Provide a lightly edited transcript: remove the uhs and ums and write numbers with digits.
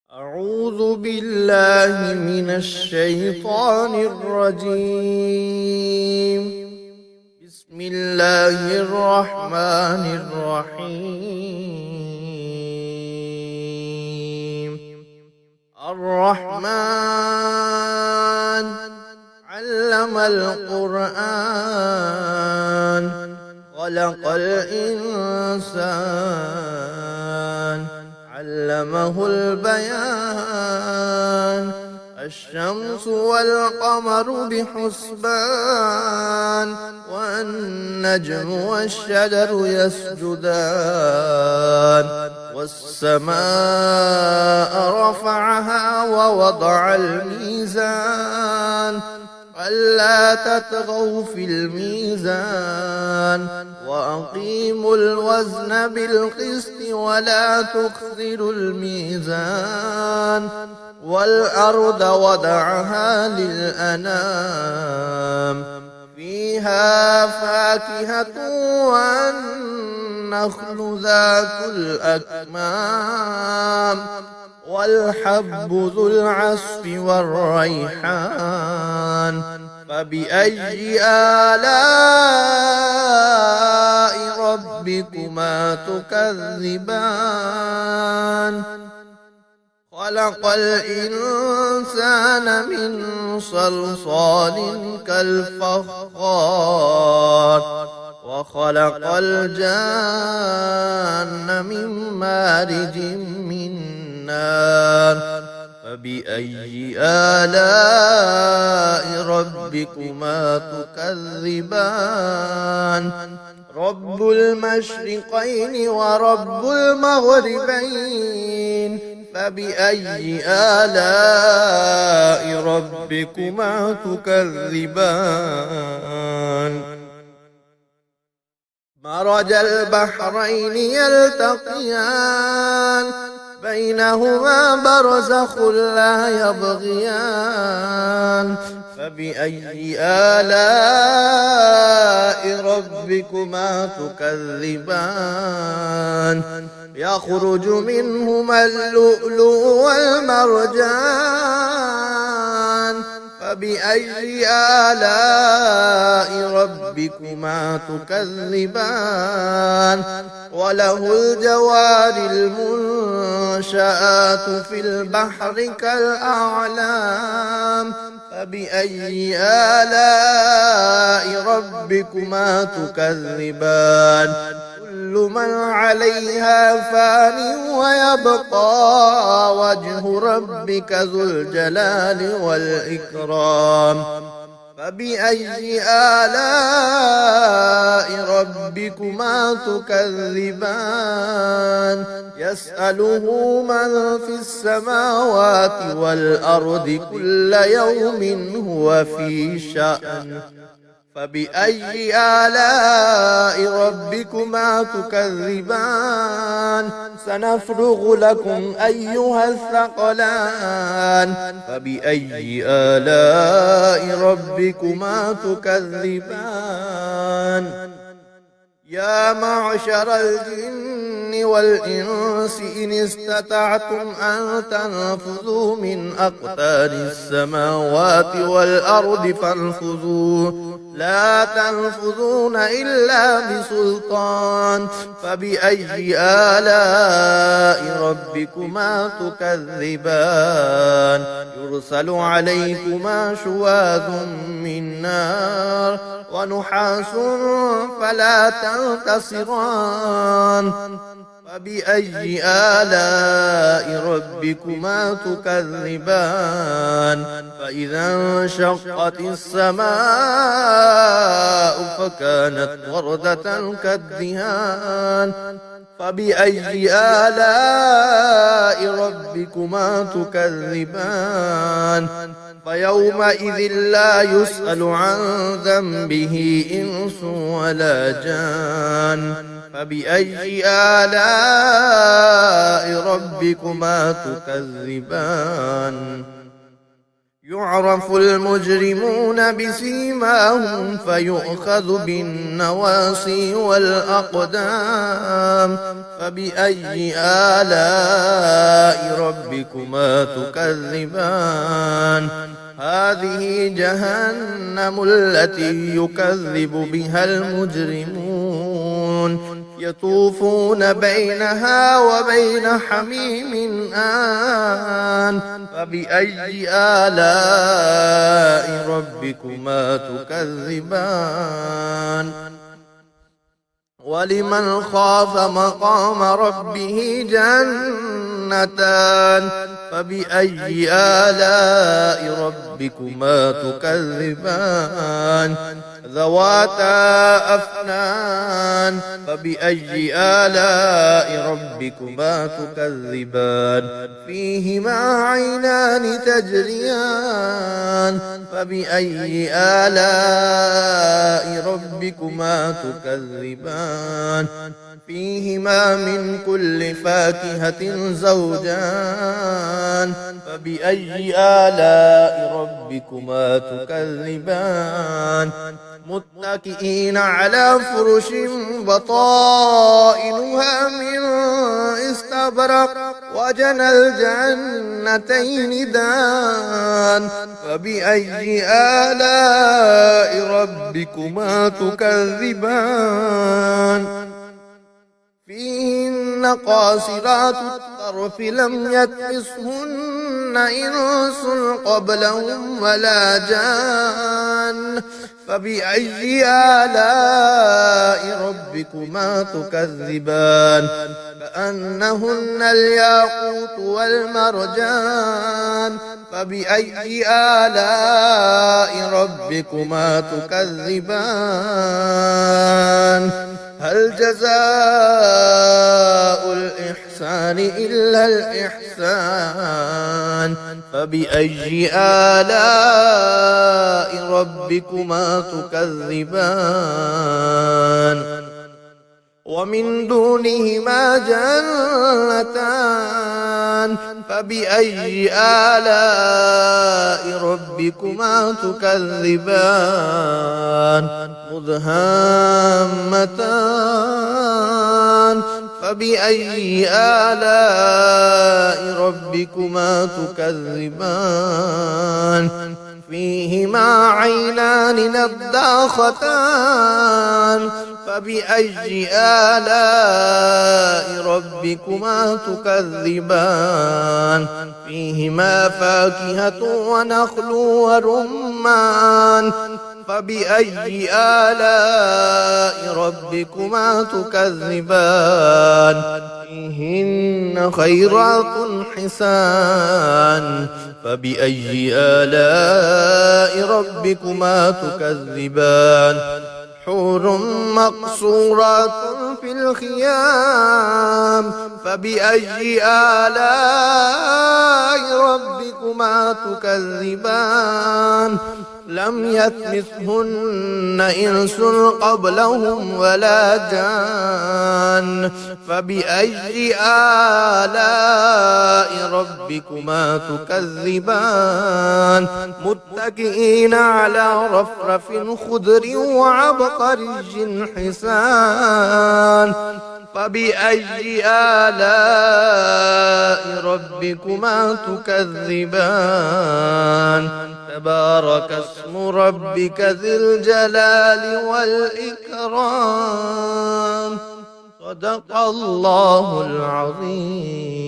أعوذ بالله من الشيطان الرجيم. بسم الله الرحمن الرحيم. الرحمن علم القرآن خلق الإنسان علمه البيان. الشمس والقمر بحسبان والنجم والشجر يسجدان والسماء رفعها ووضع الميزان ألا تطغوا في الميزان وأقيموا الوزن بالقسط ولا تخسروا الميزان. والأرض وضعها للأنام فيها فاكهة والنخل ذات الأكمام والحب ذو العصف والريحان. فبأي آلاء ربكما تكذبان؟ خلق الإنسان من صلصال كالفخار وخلق الجان من مارج من نار. فبأي آلاء ربكما تكذبان؟ رب المشرقين ورب المغربين. فبأي آلاء ربكما تكذبان؟ مرج البحرين يلتقيان بينهما برزخ لا يبغيان. فبأي آلاء ربكما تكذبان؟ يخرج منهما اللؤلؤ والمرجان. فبأي آلاء ربكما تكذبان؟ وله الجوار المنشآت في البحر كالأعلام. فبأي آلاء ربكما تكذبان؟ كل من عليها فان ويبقى وجه ربك ذو الجلال والإكرام. فبأي آلاء ربكما تكذبان؟ يسأله من في السماوات والأرض كل يوم هو في شأن. فبأي آلاء ربكما تكذبان؟ سنفرغ لكم أيها الثقلان. فبأي آلاء ربكما تكذبان؟ يا معشر الجن والإنس إن استطعتم أن تنفذوا من أقطار السماوات والأرض فانفذوا لا تنفذون إلا بسلطان. فبأي آلاء ربكما تكذبان؟ يرسل عليكما شواظ من نار ونحاس فلا تنتصران. فبأي آلاء ربكما تكذبان؟ فإذا انشقت السماء فكانت وردة كالدهان. فبأي آلاء ربكما تكذبان؟ فيومئذ لا يسأل عن ذنبه إنس ولا جان. فبأي آلاء ربكما تكذبان؟ يعرف المجرمون بسيماهم فيؤخذ بالنواصي والأقدام فبأي آلاء ربكما تكذبان هذه جهنم التي يكذب بها المجرمون يطوفون بينها وبين حميم آن فبأي آلاء ربكما تكذبان ولمن خاف مقام ربه جنتان فبأي آلاء ربكما تكذبان ذواتا أفنان فبأي آلاء ربكما تكذبان فيهما عينان تجريان فبأي آلاء ربكما تكذبان فيهما من كل فاكهة زوجان فبأي آلاء ربكما تكذبان متكئين على فرش بطائنها من استبرق وجنى الجنتين دان فبأي آلاء ربكما تكذبان فيهن قاصرات الطرف لم يطمثهن إنس قبلهم ولا جان فبأي آلاء ربكما تكذبان كأنهن الياقوت والمرجان فبأي آلاء ربكما تكذبان هل جزاء الإحسان إلا الإحسان فبأي آلاء ربكما تكذبان ومن دونهما جنتان فبأي آلاء ربكما تكذبان مدهامتان فبأي آلاء ربكما تكذبان فيهما عينان نضاختان فبأي آلاء ربكما تكذبان فيهما فاكهة ونخل ورمان فبأي آلاء ربكما تكذبان فيهن خيرات حسان فبأي آلاء ربكما تكذبان حور مقصورات في الخيام فبأي آلاء ربكما تكذبان لم يطمثهن إنس قبلهم ولا جان فبأي آلاء ربكما تكذبان متكئين على رفرف خضر وعبقري حسان فبأي آلاء ربكما تكذبان تبارك اسم ربك ذي الجلال والإكرام صدق الله العظيم.